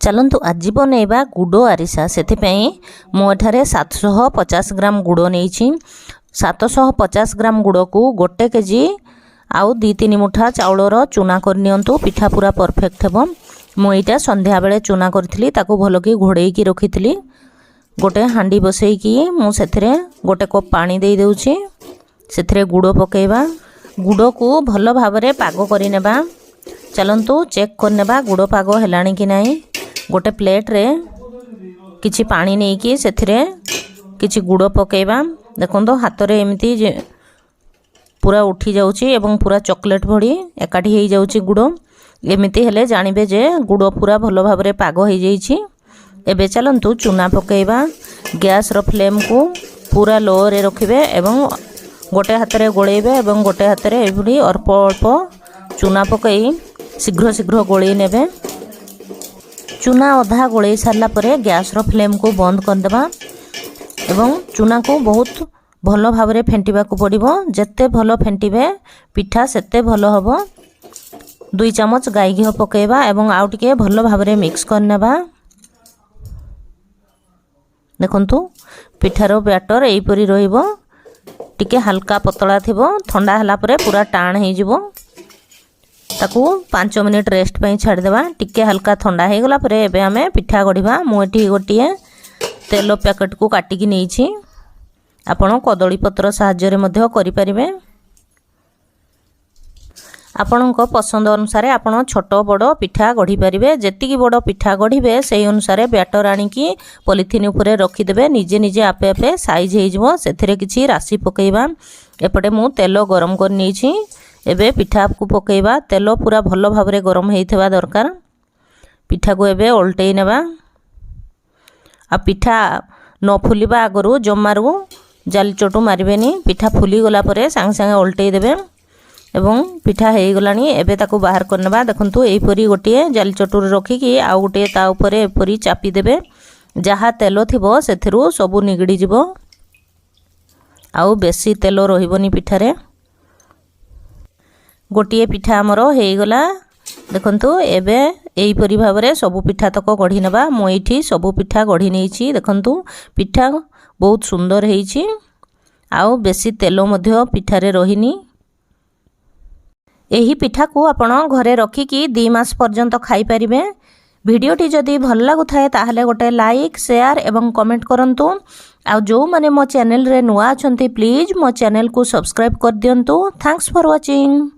चलतु आज बनैबा गुड़ आरिसा से मु एठारे 750 ग्राम गुड़ नहीं 750 ग्राम गुड़ को गोटे केजी आउ 2-3 मुठा चाउलर चूना करनियंतु पिठा पूरा परफेक्ट हेबो। मु एटा संध्या बेले चूना करथिली ताको भलो की घोड़े की रखिथिली। गोटे हांडी बसई की मु सेथिरे गोटे कप पानी दे देउछि। सेथिरे गुड़ पकेबा। गुड़ को भलो भाबरे पाग करि नेबा। चलंतु चेक करनेबा गुड़ पाग हेलाणी कि नाही। गोटे प्लेट रे किछि पानी नहीं कि सेथिरे किछि गुड़ पकेबा। देखंतो हाथ रे एमिति पूरा उठी जाउछि एवं पूरा चॉकलेट भड़ी एकाठी हेई जाउछि गुड़। एमिति हेले जानिबे जे गुड़ पूरा भलो भाबरे पाग हेई जाइछि। एबे चलंतु चूना पकेबा। गैस रो फ्लेम को पूरा लो रे रखिबे एवं गोटे हाथ रे गोळेबे एवं गोटे हाथ रे एभली अल्प अल्प चूना पकई शीघ्र शीघ्र गोळेई नेबे। चूना अधा गोळेई सारला परे गैस रो फ्लेम को बंद कर देबा एवं चूना को बहुत भलो भाबरे फेंटिबा को पड़िबो। जत्ते भलो फेंटिबे पिठा सेते भलो हबो। 2 चम्मच गाई घी पकेबा एवं आउ टिके भलो भाबरे मिक्स करनेबा। देखंतु पिठारो बैटर एई परी रहिबो। टिके हल्का पतला थिबो। ठंडा हला परे पूरा टाण हे जिवो। ताकू 5 मिनिट रेस्ट पई छाड़ देबा। टिके हल्का ठंडा हे गला परे एबे हमें पिठा गढिबा। मु एठी गोटिए तेल पैकेट को काटी की नेछि। आपण कदली पत्र साहाय्य रे मध्य करि परिबे। आपणक पसंद अनुसार आपण छोट बड़ पिठा गढ़ी पारिबे। जेतिकी बड़ पिठा गढ़िबे सेही अनुसार बैटर आनी की पॉलिथिन उपरे रखी देबे। निजे निजे आपे आपे साइज हे जिवो। सेथिरे किछि राशि पकेइबा। एपटे मु तेल गरम कर नेछि। एबे पिठा को पकेइबा। तेल पूरा भलो भाबरे गरम हेइथबा दरकार। पिठा को एबे ओल्टेइ नेबा। आ पिठा न फुलिबा आगरु जमारू जाली चटू मारिबेनी। पिठा फुली गला परे संग संग ओल्टेइ देबे एवं पिठा हेइ गलानी। एबे ताकू बाहर करनेबा। देखंतु एई परी गोटिए जाली चटू रे रखी की आउ गोटिए ता ऊपरे एपरी चापी देबे। जहा तेल थिबो सेथिरु सबु निगडी जिवो। आउ बेसी तेल रहिबोनी पिठारे। गोटिए पिठा हमरो हेइ गला। देखंतु एबे एई परी भाबरे सबु पिठा तक गढ़ी नेबा। मु एठी सबु पिठा गढ़ी नेछि। देखंतु पिठा बहुत सुंदर हेइछि। आउ बेसी तेल मध्य पिठारे रहिनी। एही पिठा को आपण घरे रखी की 2 मास पर्यंत खाई परिबे। वीडियोटी जदि भल लागुथाए ताहले गोटे लाइक शेयर एवं कमेंट करंतु। आ जो माने मो चैनल रे नुआ अछंती प्लीज मो चैनल को सब्सक्राइब कर दियंतु। Thanks for watching.